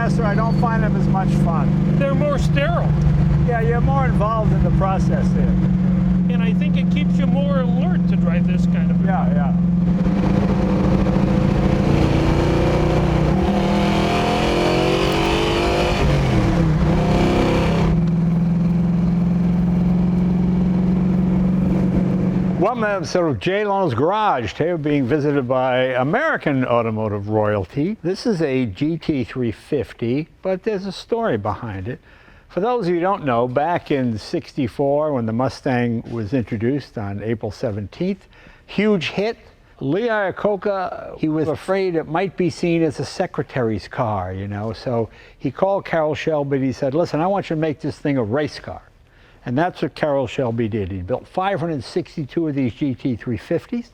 faster. I don't find them as much fun. They're more sterile. Yeah, you're more involved in the process there. And I think it keeps you more alert to drive this kind of. Yeah, yeah. Welcome to an episode of Jay Leno's Garage. Today we're being visited by American automotive royalty. This is a GT350, but there's a story behind it. For those of you who don't know, back in '64 when the Mustang was introduced on April 17th, huge hit. Lee Iacocca, he was afraid it might be seen as a secretary's car, you know, so he called Carroll Shelby and he said, listen, I want you to make this thing a race car. And that's what Carroll Shelby did. He built 562 of these GT350s.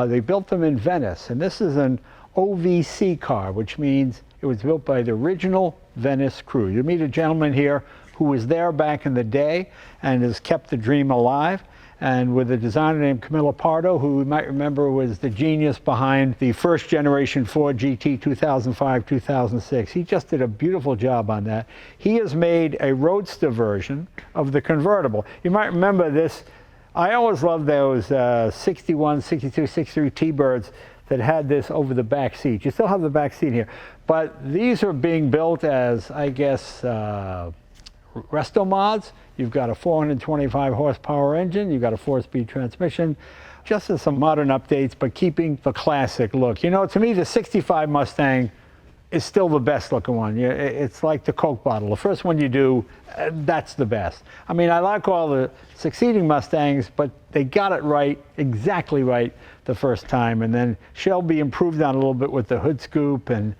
They built them in Venice, and this is an OVC car, which means it was built by the original Venice crew. You meet a gentleman here who was there back in the day and has kept the dream alive, and with a designer named Camilo Pardo, who you might remember was the genius behind the first generation Ford GT 2005, 2006. He just did a beautiful job on that. He has made a Roadster version of the convertible. You might remember this. I always loved those 61, 62, 63 T-Birds that had this over the back seat. You still have the back seat here. But these are being built as, I guess, restomods. You've got a 425 horsepower engine, you've got a 4-speed transmission, just as some modern updates, but keeping the classic look. You know, to me, the '65 Mustang is still the best looking one. It's like the Coke bottle. The first one you do, that's the best. I mean, I like all the succeeding Mustangs, but they got it right, exactly right the first time. And then Shelby improved on it a little bit with the hood scoop and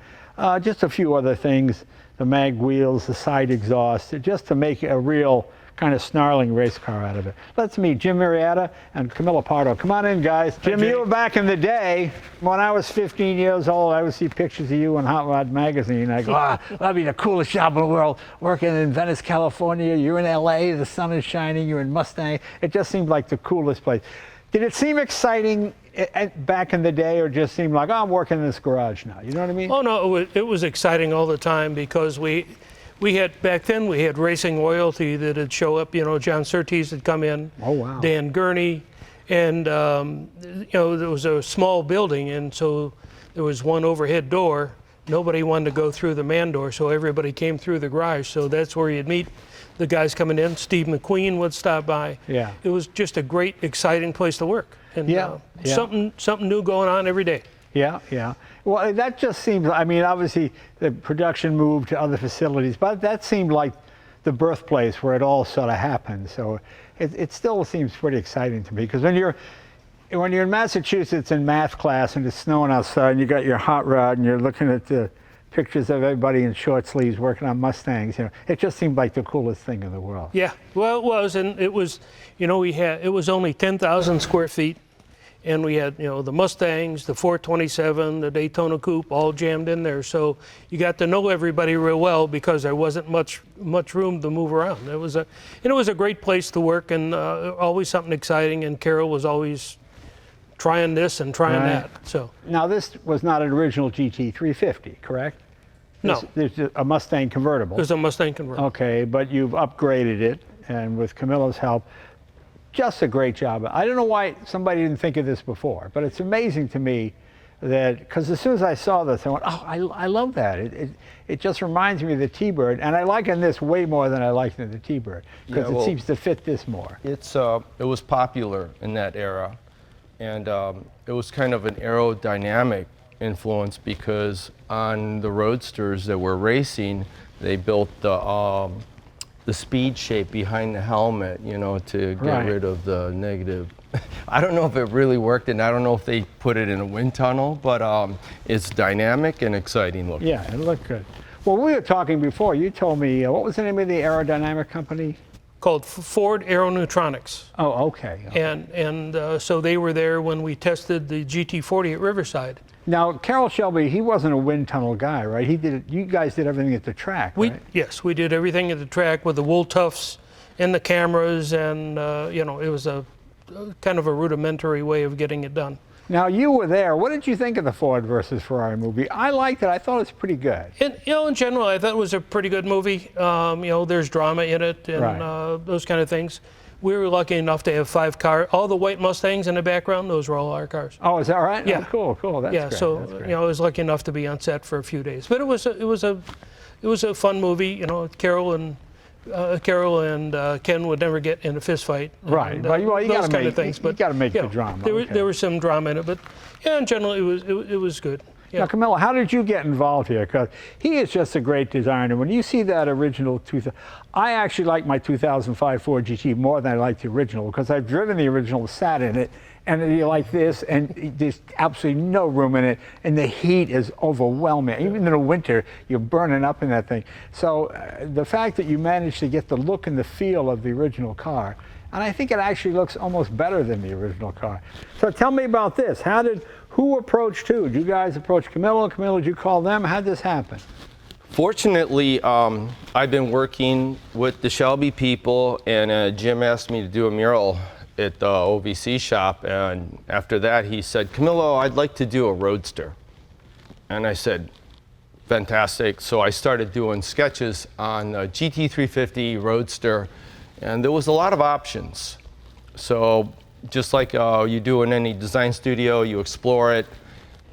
just a few other things, the mag wheels, the side exhaust, just to make a real kind of snarling race car out of it. Let's meet Jim Marietta and Camilo Pardo. Come on in, guys. Jim, you were back in the day. When I was 15 years old, I would see pictures of you in Hot Rod magazine. I go, that'd be the coolest job in the world, working in Venice, California. You're in LA, the sun is shining, you're in Mustang. It just seemed like the coolest place. Did it seem exciting back in the day, or just seemed like, oh, I'm working in this garage now? You know what I mean? Oh, no, it was exciting all the time because we had, back then, we had racing royalty that would show up. You know, John Surtees had come in. Oh, wow. Dan Gurney. And, you know, there was a small building, and so there was one overhead door. Nobody wanted to go through the man door, so everybody came through the garage. So that's where you'd meet the guys coming in. Steve McQueen would stop by. Yeah. It was just a great, exciting place to work. And yeah. Something new going on every day. Yeah, yeah. Well, that just seems, I mean, obviously the production moved to other facilities, but that seemed like the birthplace where it all sort of happened. So it still seems pretty exciting to me, because when you're in Massachusetts in math class and it's snowing outside and you got your hot rod and you're looking at the pictures of everybody in short sleeves working on Mustangs, you know, it just seemed like the coolest thing in the world. Yeah, well, it was, and it was, you know, it was only 10,000 square feet. And we had, you know, the Mustangs, the 427, the Daytona Coupe, all jammed in there. So you got to know everybody real well because there wasn't much room to move around. It was a great place to work, and always something exciting. And Carroll was always trying this and trying that. So now this was not an original GT350, correct? No, there's a Mustang convertible. There's a Mustang convertible. Okay, but you've upgraded it, and with Camilo's help. Just a great job. I don't know why somebody didn't think of this before, but it's amazing to me that, because as soon as I saw this, I went, oh, I love that. It just reminds me of the T-Bird, and I like in this way more than I liked in the T-Bird, because it seems to fit this more. It was popular in that era, and it was kind of an aerodynamic influence, because on the Roadsters that were racing, they built the speed shape behind the helmet, you know, to get rid of the negative. I don't know if it really worked, and I don't know if they put it in a wind tunnel, but it's dynamic and exciting looking. Yeah, it looked good. Well, we were talking before. You told me, what was the name of the aerodynamic company? Called Ford Aeroneutronics. Oh, okay. And so they were there when we tested the GT40 at Riverside. Now, Carroll Shelby, he wasn't a wind tunnel guy, right? He did. You guys did everything at the track, right? Yes, we did everything at the track with the wool tufts and the cameras, and you know, it was a kind of a rudimentary way of getting it done. Now, you were there. What did you think of the Ford versus Ferrari movie? I liked it. I thought it was pretty good. And, in general, I thought it was a pretty good movie. There's drama in it and Right. those kind of things. We were lucky enough to have 5 cars. All the white Mustangs in the background, those were all our cars. Oh, is that right? Yeah. Oh, cool. That's Yeah, great. so That's great. I was lucky enough to be on set for a few days. But it was a fun movie. Carol and Ken would never get in a fist fight. Right. And, Well, you those gotta kind make- of things. you But gotta make yeah, the drama, There, okay. there was some drama in it, but yeah, in general, it was good. Yeah. Now, Camilo, how did you get involved here? Because he is just a great designer. When you see that original 2000, I actually like my 2005 Ford GT more than I like the original because I've driven the original, sat in it, and you like this, and there's absolutely no room in it, and the heat is overwhelming. Even in the winter, you're burning up in that thing. So the fact that you managed to get the look and the feel of the original car, and I think it actually looks almost better than the original car. So tell me about this. Who approached who? Did you guys approach Camilo? Camilo, did you call them? How did this happen? Fortunately, I've been working with the Shelby people, and Jim asked me to do a mural at the OVC shop, and after that he said, Camilo, I'd like to do a Roadster. And I said, fantastic. So I started doing sketches on a GT350 Roadster, and there was a lot of options. So just like you do in any design studio, you explore it,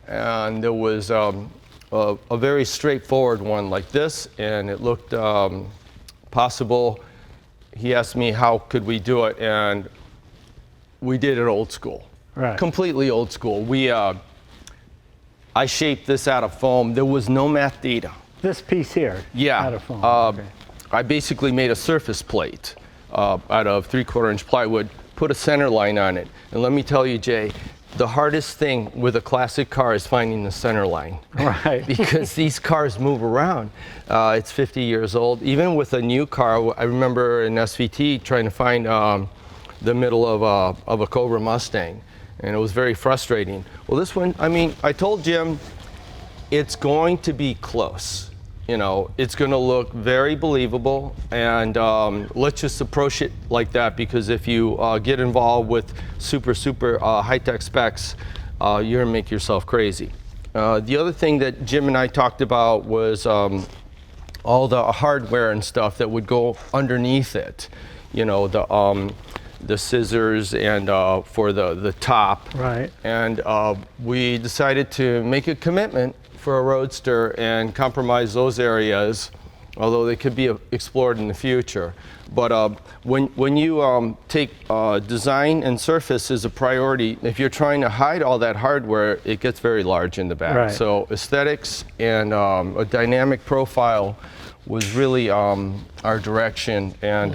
and there was a very straightforward one like this, and it looked possible. He asked me how could we do it, and we did it old school, Right. completely old school. I shaped this out of foam. There was no math data. This piece here. Yeah. Out of foam. Okay. I basically made a surface plate out of 3/4 inch plywood, put a center line on it. And let me tell you, Jay, the hardest thing with a classic car is finding the center line. Right. Because these cars move around. It's 50 years old. Even with a new car, I remember in SVT trying to find the middle of a Cobra Mustang, and it was very frustrating. Well, this one, I told Jim, it's going to be close. It's going to look very believable, and let's just approach it like that, because if you get involved with super high-tech specs, you're going to make yourself crazy. The other thing that Jim and I talked about was all the hardware and stuff that would go underneath it. The scissors and for the top. Right. And we decided to make a commitment for a Roadster and compromise those areas, although they could be explored in the future. But when you take design and surface as a priority, if you're trying to hide all that hardware, it gets very large in the back. Right. So aesthetics and a dynamic profile was really our direction. And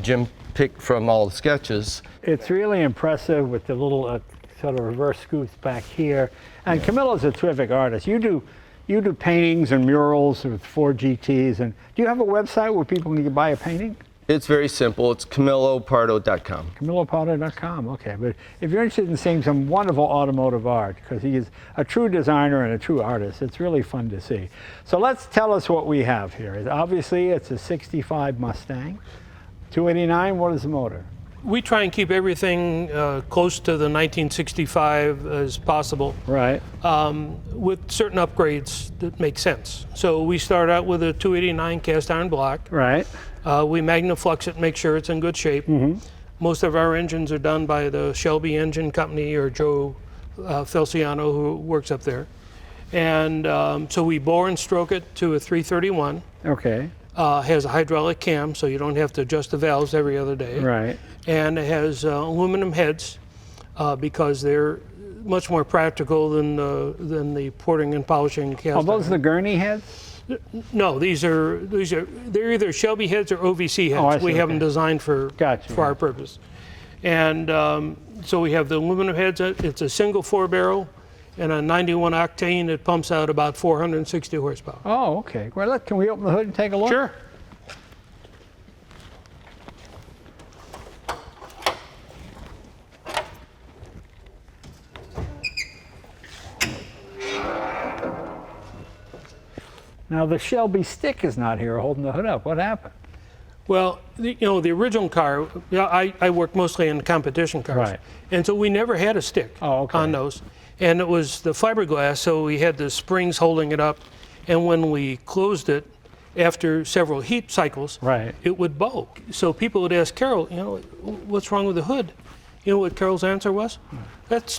Jim picked from all the sketches. It's really impressive with the little sort of reverse scoops back here. And Camilo's a terrific artist. You do paintings and murals with Ford GTs. And do you have a website where people can buy a painting? It's very simple. It's CamiloPardo.com. CamiloPardo.com. Okay, but if you're interested in seeing some wonderful automotive art, because he is a true designer and a true artist, it's really fun to see. So let's tell us what we have here. Obviously, it's a 65 Mustang. 289, what is the motor? We try and keep everything close to the 1965 as possible, Right. with certain upgrades that make sense. So we start out with a 289 cast iron block. Right. We magnaflux it, make sure it's in good shape. Most of our engines are done by the Shelby Engine Company or Joe Felciano, who works up there. And so we bore and stroke it to a 331. Okay. Has a hydraulic cam, so you don't have to adjust the valves every other day. Right. And it has aluminum heads because they're much more practical than the porting and polishing cast Oh, those are iron. the gurney heads? No, they're either Shelby heads or OVC heads. Oh, I see, We have them okay. designed for Gotcha. our purpose. And so we have the aluminum heads. It's a single 4-barrel and a 91 octane. It pumps out about 460 horsepower. Oh, okay. Well, can we open the hood and take a look? Sure. Now the Shelby stick is not here holding the hood up. What happened? Well, the original car, I worked mostly in competition cars. Right. And so we never had a stick on those. And it was the fiberglass, so we had the springs holding it up. And when we closed it, after several heat cycles, it would bow. So people would ask Carol, what's wrong with the hood? You know what Carol's answer was? That's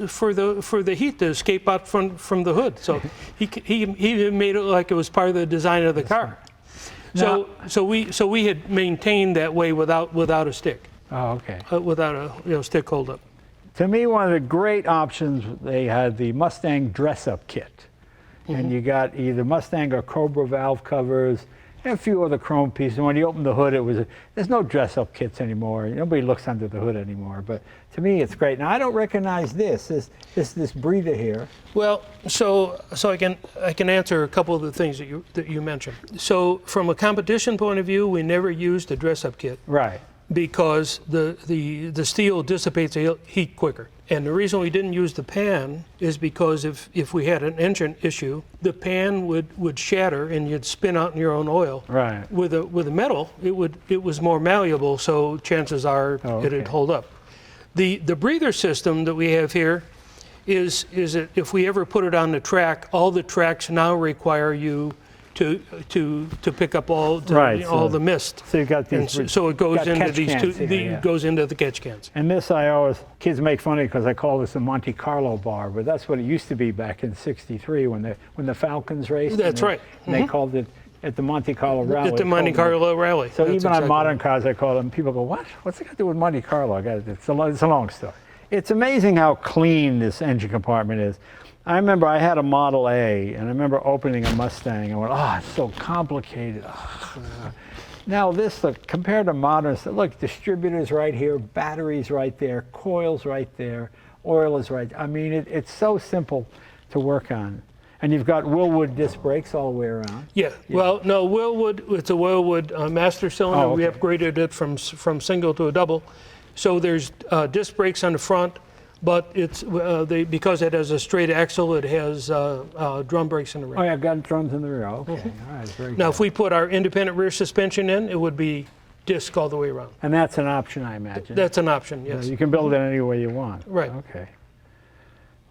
for the heat to escape out from the hood. So he made it like it was part of the design of the car. Now, So we had maintained that way without a stick. Oh, okay. Without a stick holdup. To me, one of the great options, they had the Mustang dress-up kit. And you got either Mustang or Cobra valve covers and a few other chrome pieces. And when you open the hood, there's no dress-up kits anymore. Nobody looks under the hood anymore. But to me, it's great. Now, I don't recognize this breather here. Well, so I can answer a couple of the things that you mentioned. So from a competition point of view, we never used a dress-up kit. Right. Because the steel dissipates the heat quicker. And the reason we didn't use the pan is because if we had an engine issue, the pan would shatter and you'd spin out in your own oil. Right. With a metal, it was more malleable, so chances are it'd hold up. The breather system that we have here is that if we ever put it on the track, all the tracks now require you to pick up all the mist. So you got these. So it goes into these goes into the catch cans. And this, kids make fun of because I call this a Monte Carlo bar, but that's what it used to be back in '63 when the Falcons raced. That's right. And they called it at the Monte Carlo Rally. At the Monte Carlo Rally. So even on modern cars, I call them. People go, "What? What's it got to do with Monte Carlo?" It's a long story. It's amazing how clean this engine compartment is. I remember I had a Model A, and I remember opening a Mustang and went, "Oh, it's so complicated." Now this, compared to modern stuff, look, distributors right here, batteries right there, coils right there, oil is right. I mean, it's so simple to work on. And you've got Willwood disc brakes all the way around. Yeah. Well, no, Willwood. It's a Willwood master cylinder. We upgraded it from single to a double. So there's disc brakes on the front. But it's because it has a straight axle, it has drum brakes in the rear. Oh, yeah, I've got drums in the rear. Okay, all right, very good. Now, if we put our independent rear suspension in, it would be disc all the way around. And that's an option, I imagine. That's an option, yes. You can build it any way you want. Right. Okay.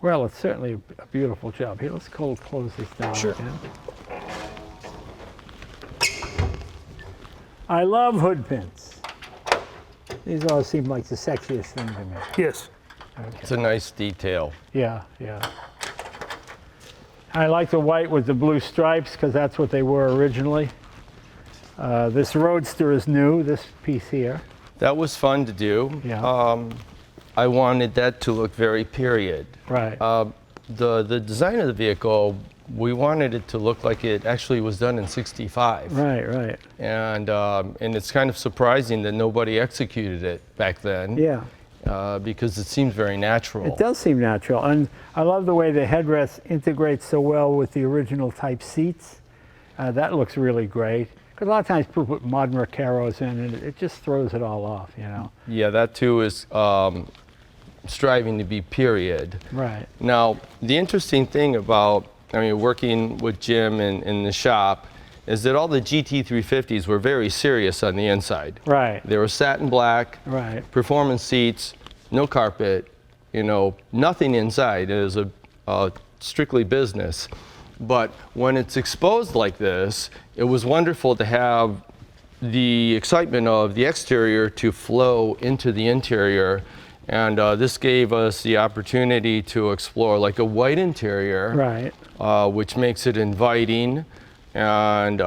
Well, it's certainly a beautiful job. Here, let's close this down again. I love hood pins. These always seem like the sexiest thing to me. Yes. Okay. It's a nice detail. Yeah, yeah. I like the white with the blue stripes because that's what they were originally. This Roadster is new, this piece here. That was fun to do. Yeah. I wanted that to look very period. Right. The design of the vehicle, we wanted it to look like it actually was done in '65. Right, right. And it's kind of surprising that nobody executed it back then. Yeah. Because it seems very natural. It does seem natural, and I love the way the headrest integrates so well with the original type seats. That looks really great. Because a lot of times people put modern Recaros in, and it just throws it all off, you know. Yeah, that too is striving to be period. Right. Now, the interesting thing about, working with Jim in the shop, is that all the GT350s were very serious on the inside. Right. They were satin black, right. Performance seats, no carpet, nothing inside. It was a strictly business. But when it's exposed like this, it was wonderful to have the excitement of the exterior to flow into the interior. And this gave us the opportunity to explore like a white interior, right. Which makes it inviting and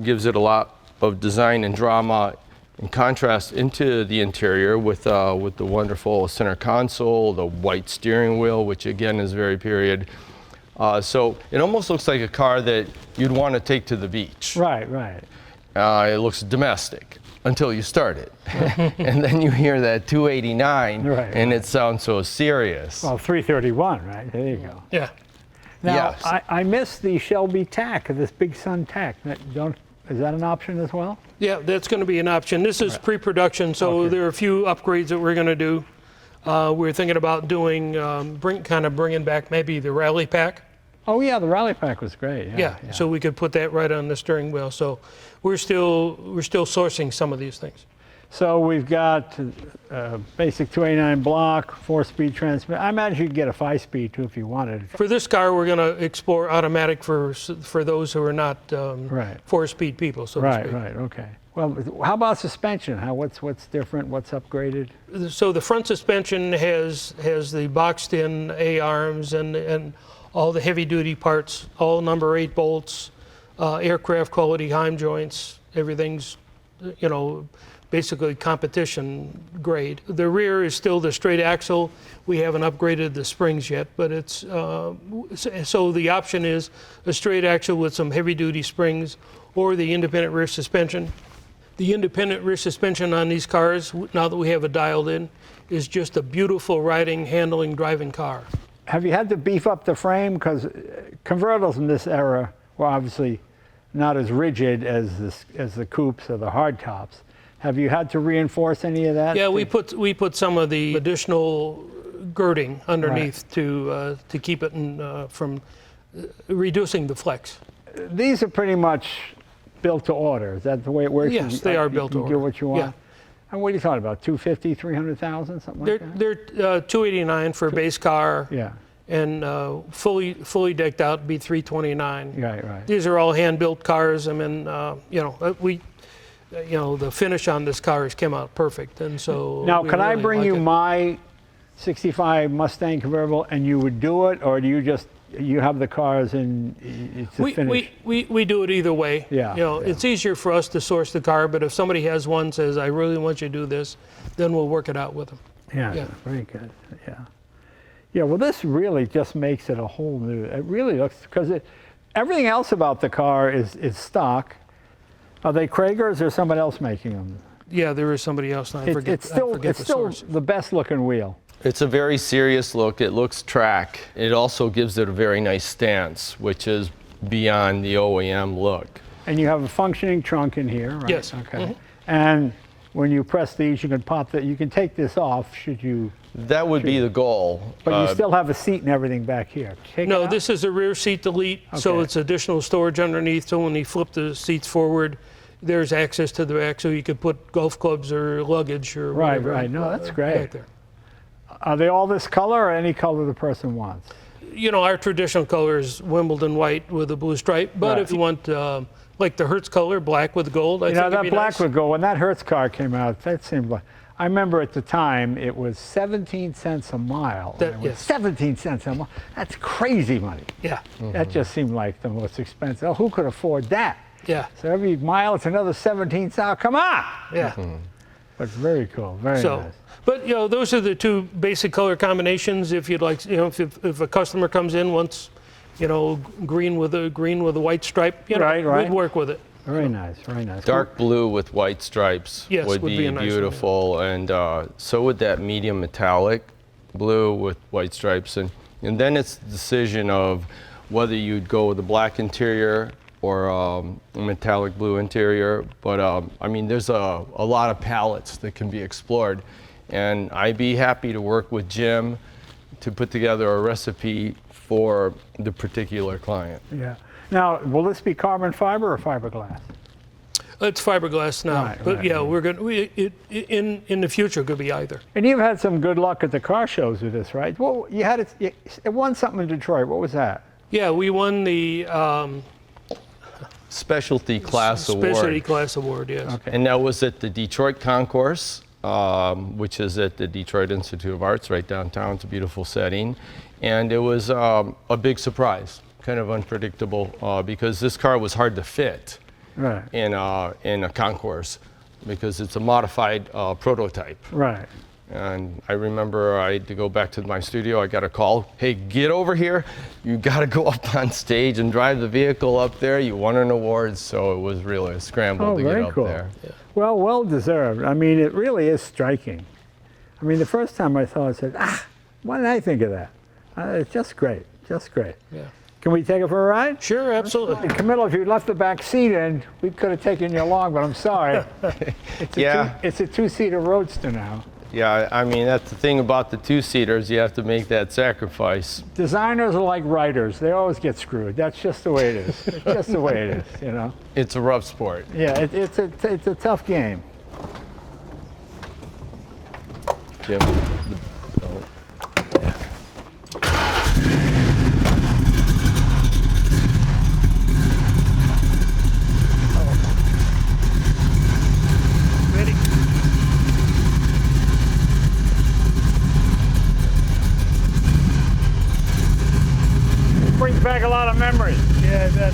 gives it a lot of design and drama and contrast into the interior with the wonderful center console, the white steering wheel, which again is very period. So it almost looks like a car that you'd want to take to the beach. Right, right. It looks domestic until you start it. And then you hear that 289 right, and right. It sounds so serious. Well, 331, right? There you go. Yeah. Now, yes. I missed the Shelby tack, this Big Sun tack. Is that an option as well? Yeah, that's going to be an option. This is pre-production, so there are a few upgrades that we're going to do. We're thinking about doing, bringing back maybe the rally pack. Oh yeah, the rally pack was great. Yeah, so we could put that right on the steering wheel. So we're still sourcing some of these things. So we've got basic 289 block, 4-speed transmission. I imagine you could get a 5-speed too if you wanted. For this car, we're going to explore automatic for those who are not Right. 4-speed people. So to Right, speak. right, okay. Well, how about suspension? What's different? What's upgraded? So the front suspension has the boxed-in A-arms and all the heavy-duty parts, all number 8 bolts, aircraft quality heim joints. Everything's, you know, basically competition grade. The rear is still the straight axle. We haven't upgraded the springs yet, but it's so the option is a straight axle with some heavy-duty springs or the independent rear suspension. The independent rear suspension on these cars, now that we have it dialed in, is just a beautiful riding, handling, driving car. Have you had to beef up the frame? Because convertibles in this era were obviously not as rigid as the coupes or the hardtops. Have you had to reinforce any of that? Yeah, we put some of the additional girding underneath to keep it from reducing the flex. These are pretty much built to order. Is that the way it works? Yes, they are built to You order. get what you want? Yeah. And what are you talking about, 250, 300,000, something like that? They're $289 for a base car. Yeah, And fully decked out, be $329. right. These are all hand-built cars. I mean, the finish on this car has come out perfect, and so. Now, we can I really bring like you it. my 65 Mustang convertible and you would do it, or do you have the cars and it's a finish? We do it either way. Yeah, yeah. It's easier for us to source the car, but if somebody has one says, I really want you to do this, then we'll work it out with them. Yeah, very good. Yeah. Yeah, well, this really just makes it a whole new. It really looks, because everything else about the car is stock. Are they Kragers or someone else making them? Yeah, there is somebody else. And I forget It's still the source. the best looking wheel. It's a very serious look. It looks track. It also gives it a very nice stance, which is beyond the OEM look. And you have a functioning trunk in here, right? Yes. Okay. Mhm. And when you press these, you can pop that. You can take this off should you. That would be the goal. But you still have a seat and everything back here. Take No, it out? this is a rear seat delete, so Okay. it's additional storage underneath. So when you flip the seats forward, there's access to the back, so you could put golf clubs or luggage or Right, whatever. right. No, that's great. Back there. Are they all this color or any color the person wants? You know, our traditional color is Wimbledon white with a blue stripe, but Right. if you want like the Hertz color, black with gold, I You think know, it'd that be black nice. would go, when that Hertz car came out, that seemed like, I remember at the time it was 17 cents a mile. That- And it was yes. 17 cents a mile. That's crazy money. Yeah, That just seemed like the most expensive. Oh, who could afford that? yeah. So every mile it's another 17 cents. Come on! Yeah. But very cool, very So, nice. but you know, those are the two basic color combinations. If you'd like, you know, if a customer comes in wants, you know, green with a white stripe, you know, Right, right. we'd work with it. Very nice, very nice. Dark blue with white stripes Yes, would be a nice one, yeah. beautiful, and so would that medium metallic blue with white stripes, and then it's the decision of whether you'd go with a black interior or a metallic blue interior. But I mean, there's a lot of palettes that can be explored, and I'd be happy to work with Jim to put together a recipe for the particular client. Yeah. Now, will this be carbon fiber or fiberglass? It's fiberglass now, Right, but right, yeah, we're going to, in the future, it could be either. And you've had some good luck at the car shows with this, right? Well, you had it won something in Detroit. What was that? Yeah, we won the Specialty class Specialty award. Class Award, yes. Okay. And that was at the Detroit Concourse, which is at the Detroit Institute of Arts right downtown. It's a beautiful setting. And it was a big surprise, kind of unpredictable, because this car was hard to fit Right. in a concourse because it's a modified prototype. Right. And I remember I had to go back to my studio. I got a call. Hey, get over here. You got to go up on stage and drive the vehicle up there. You won an award. So it was really a scramble to get very up cool. there. Well, well deserved. I mean, it really is striking. I mean, the first time I saw it, I said, why did I think of that? It's just great, just great. Yeah. Can we take it for a ride? Sure, absolutely. Camilo, if you left the back seat in, we could have taken you along, but I'm sorry. It's a Yeah. it's a two-seater Roadster now. Yeah, I mean, that's the thing about the two-seaters. You have to make that sacrifice. Designers are like writers. They always get screwed. That's just the way it is. It's just the way it is, you know? It's a rough sport. Yeah, it's a tough game. Jim. Ready? It brings back a lot of memories. Yeah, that.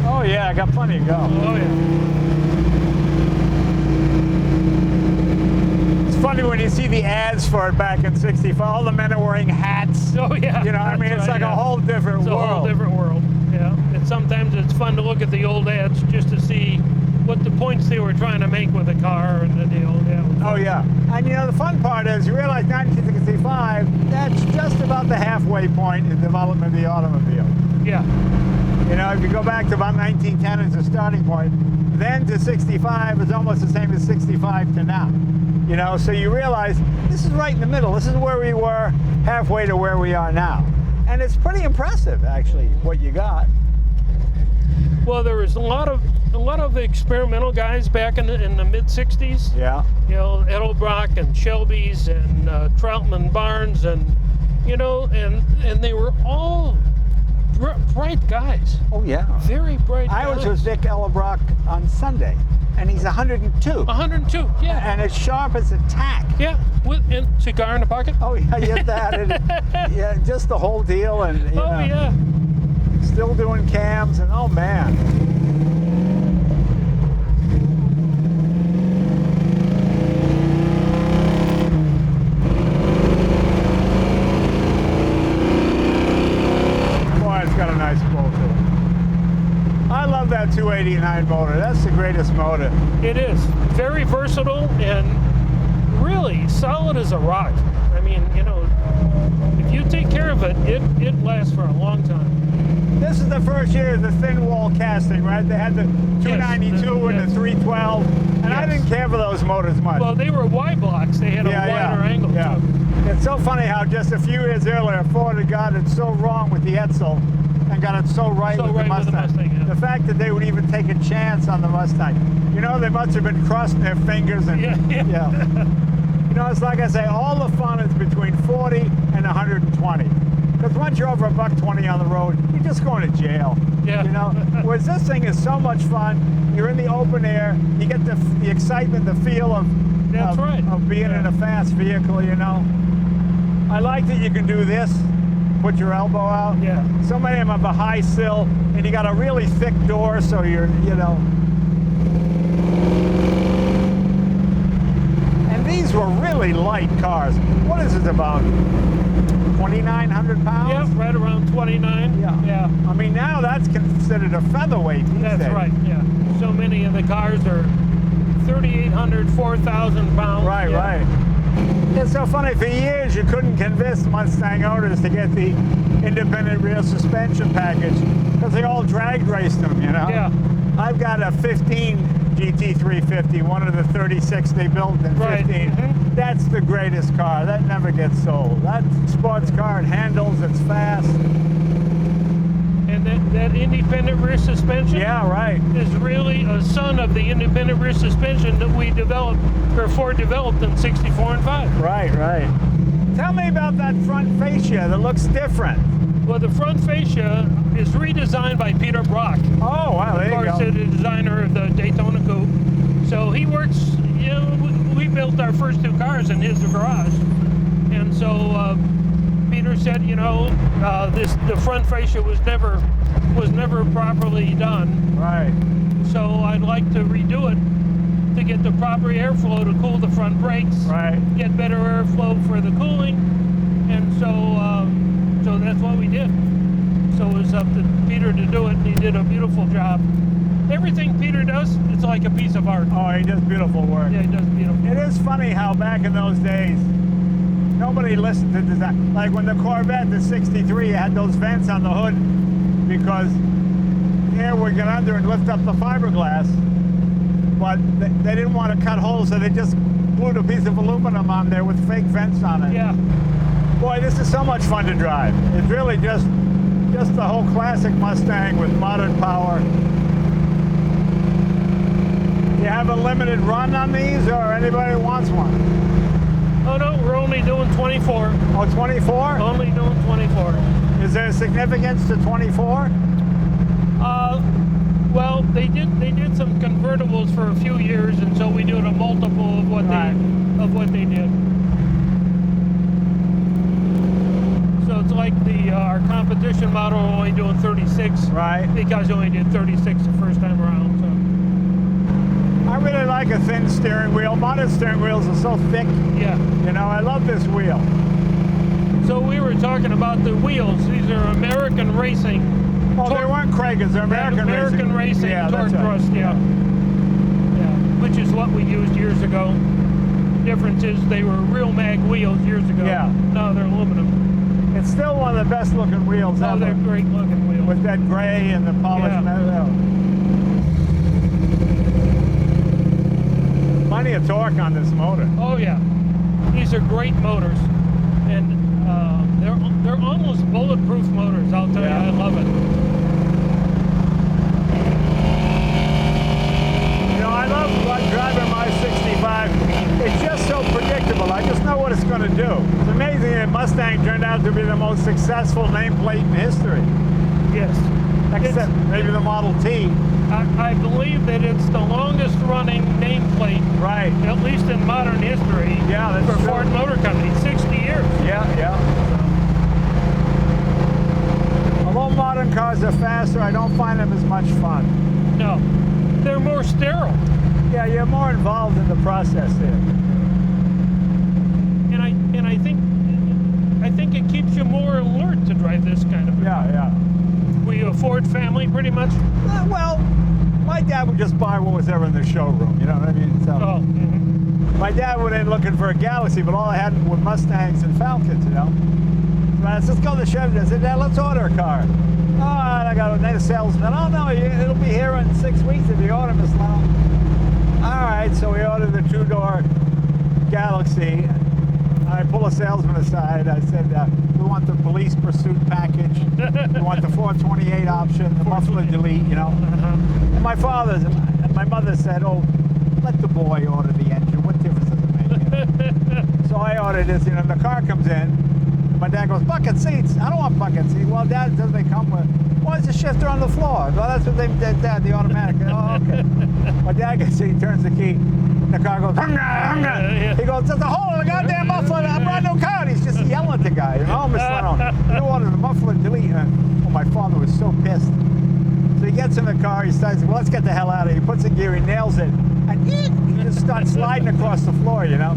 Oh yeah, I got plenty to go. Oh yeah. It's funny when you see the ads for it back in '65. All the men are wearing hats. Oh yeah. You know, I mean, That's it's right, like a yeah. whole different It's a world. whole different world. Yeah. And sometimes it's fun to look at the old ads just to see what the points they were trying to make with the car and the deal. Yeah. Oh yeah, and you know the fun part is you realize 1965, that's just about the halfway point in development of the automobile. Yeah. You know, if you go back to about 1910 as a starting point, then to 65 is almost the same as 65 to now. You know, so you realize this is right in the middle. This is where we were halfway to where we are now. And it's pretty impressive actually what you got. Well, there was a lot of experimental guys back in the mid '60s. Yeah. You know, Edelbrock and Shelby's and Troutman Barnes and you know, and they were all bright guys. Oh yeah. Very bright I guys. was with Vic Edelbrock on Sunday, and he's 102. 102. Yeah. And as sharp as a tack. Yeah. With and cigar in the pocket. Oh yeah, you get that. And, yeah, just the whole deal, and you Oh know, yeah. still doing cams, and oh man. Boy, it's got a nice pull to it. I love that 289 motor. That's the greatest motor. It is very versatile and really solid as a rock. I mean, you know, if you take care of it, it lasts for a long time. This is the first year of the thin wall casting, right? They had the 292 and yes. the 312, and I Yes. didn't care for those motors much. Well, they were Y blocks. They had a wider angle yeah. too. It's so funny how just a few years earlier Ford had got it so wrong with the Edsel and got it so right, with, the Mustang. Yeah. The fact that they would even take a chance on the Mustang. You know, they must have been crossing their fingers and Yeah. You know, it's like I say, all the fun is between 40 and 120. Because once you're over $120 on the road, you're just going to jail. Yeah. You know, whereas this thing is so much fun. You're in the open air. You get the excitement, the feel of That's right. of being in a fast vehicle. You know, I like that you can do this. Put your elbow out. Yeah. So many of them have a high sill, and you got a really thick door, so you're, you know. And these were really light cars. What is it, about 2,900 pounds? Yeah, right around 29. Yeah. I mean, now that's considered a featherweight these That's days. right. Yeah. So many of the cars are 3,800, 4,000 pounds. Right, yeah. right. It's so funny, for years you couldn't convince Mustang owners to get the independent rear suspension package because they all drag raced them, you know? Yeah. I've got a 15 GT350, one of the 36 they built in 15. Right. Mhm. That's the greatest car. That never gets sold. That sports car, it handles, it's fast. And that independent rear suspension Yeah, right. is really a son of the independent rear suspension that we developed, or Ford developed in 64 and 5. Right, right. Tell me about that front fascia that looks different. Well, the front fascia is redesigned by Peter Brock. Oh, wow, there Of course, you go. the designer of the Daytona Coupe. So he works, you know, we built our first two cars in his garage. And so Peter said, you know, the front fascia was never properly done. Right. So I'd like to redo it to get the proper airflow to cool the front brakes. Right. Get better airflow for the cooling. And so that's what we did. So it was up to Peter to do it, and he did a beautiful job. everything Peter does, it's like a piece of art. Oh, he does beautiful work. Yeah, he does beautiful. It is funny how back in those days, nobody listened to design. Like when the Corvette, the 63, had those vents on the hood because air would get under and lift up the fiberglass. But they didn't want to cut holes, so they just glued a piece of aluminum on there with fake vents on it. Yeah. Boy, this is so much fun to drive. It's really just the whole classic Mustang with modern power. You have a limited run on these, or anybody wants one? Oh no, we're only doing 24. Oh, 24? Only doing 24. Is there significance to 24? Well, they did some convertibles for a few years, and so we did a multiple of what they did. So it's like our competition model only doing 36, Right. because they only did 36 the first time around. So I really like a thin steering wheel. Modern steering wheels are so thick. yeah. You know, I love this wheel. So we were talking about the wheels. These are American Racing. Oh, they weren't Kragers, they're American Racing Yeah, torque that's right. thrust, yeah. Which is what we used years ago. Difference is they were real mag wheels years ago. Yeah. Now they're aluminum. It's still one of the best looking wheels Oh, ever. they're great looking wheels. With that gray and the polished Yeah. metal. Plenty of torque on this motor. Oh yeah, these are great motors, and they're almost bulletproof motors. I'll tell Yeah. you, I love it. You know, I love driving my 65. It's just so predictable. I just know what it's going to do. It's amazing that Mustang turned out to be the most successful nameplate in history. Yes, Except maybe the Model T. I believe that it's the longest running nameplate, Right. at least in modern history. Yeah, that's for true. Ford Motor Company, 60 years. Yeah, yeah. Although modern cars are faster, I don't find them as much fun. No, they're more sterile, Yeah, you're more involved in the process there. and I think it keeps you more alert to drive this kind of. Yeah, yeah. Were you a Ford family, pretty much? Well, my dad would just buy what was ever in the showroom, you know what I mean? So Oh, my dad went in looking for a Galaxy, but all I had were Mustangs and Falcons, you know? So I said, let's go to the Chevy. I said, Dad, let's order a car. Oh, and I got a salesman. Oh, no, it'll be here in 6 weeks if you order, Miss Leno. All right, so we ordered the two-door Galaxy. I pull a salesman aside. I said, we want the police pursuit package. We want the 428 option, the muffler delete, you know. And my mother said, oh, let the boy order the engine. What difference does it make? You know? So I ordered this, you know, the car comes in. My dad goes, bucket seats. I don't want bucket seats. Well, Dad, does they come with? Why is the shifter on the floor? Well, that's what they did, Dad, the automatic. Oh, okay. My dad gets in, he turns the key. The car goes, hunga, hunga. Yeah. He goes, there's a hole in the goddamn muffler. I'm brand new car. And he's just yelling at the guy. You know, Miss Leno, you ordered the muffler delete. And my father was so pissed. So he gets in the car. He starts, well, let's get the hell out of here. He puts in gear. He nails it. And he just starts sliding across the floor, you know.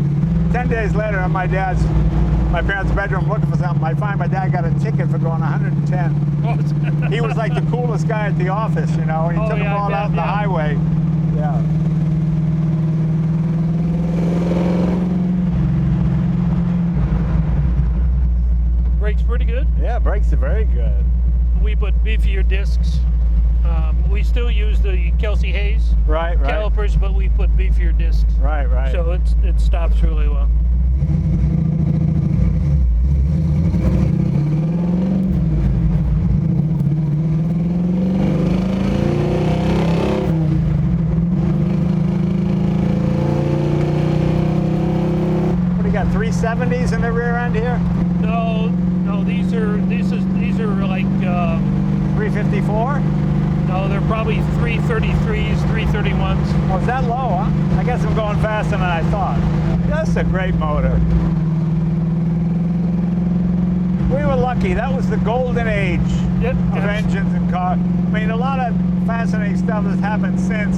10 days later, I'm in my parents' bedroom looking for something. I find my dad got a ticket for going 110. He was like the coolest guy at the office, you know. And he Oh, took yeah, them all I bet, out on the yeah. highway. Yeah. brakes pretty good. Yeah, brakes are very good. We put beefier discs. We still use the Kelsey Hayes Right, right. calipers, but we put beefier discs. Right, right. So it stops really well. What do you got, 370s in the rear end here? No, these are like 354? no, they're probably 333s, 331s. Oh, is that low, huh? I guess I'm going faster than I thought. That's a great motor. We were lucky. That was the golden age Yep, of yes. engines and cars. I mean, a lot of fascinating stuff has happened since,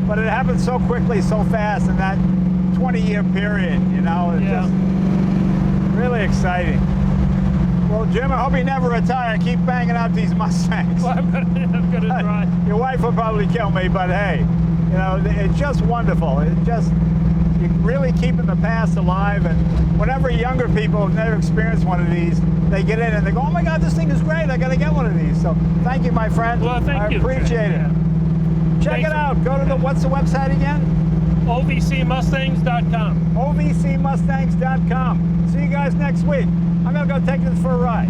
but it happened so quickly, so fast in that 20-year period, you know? It's Yeah. just really exciting. Well, Jim, I hope you never retire. Keep banging out these Mustangs. Well, I'm gonna try. Your wife will probably kill me, but hey, you know, it's just wonderful. It just, you're really keeping the past alive. And whenever younger people have never experienced one of these, they get in and they go, oh my God, this thing is great. I got to get one of these. So thank you, my friend. Well, thank you. I appreciate it. Yeah. Check Thanks. it out. Go to the, what's the website again? OVCmustangs.com. OVCmustangs.com. See you guys next week. I'm going to go take this for a ride.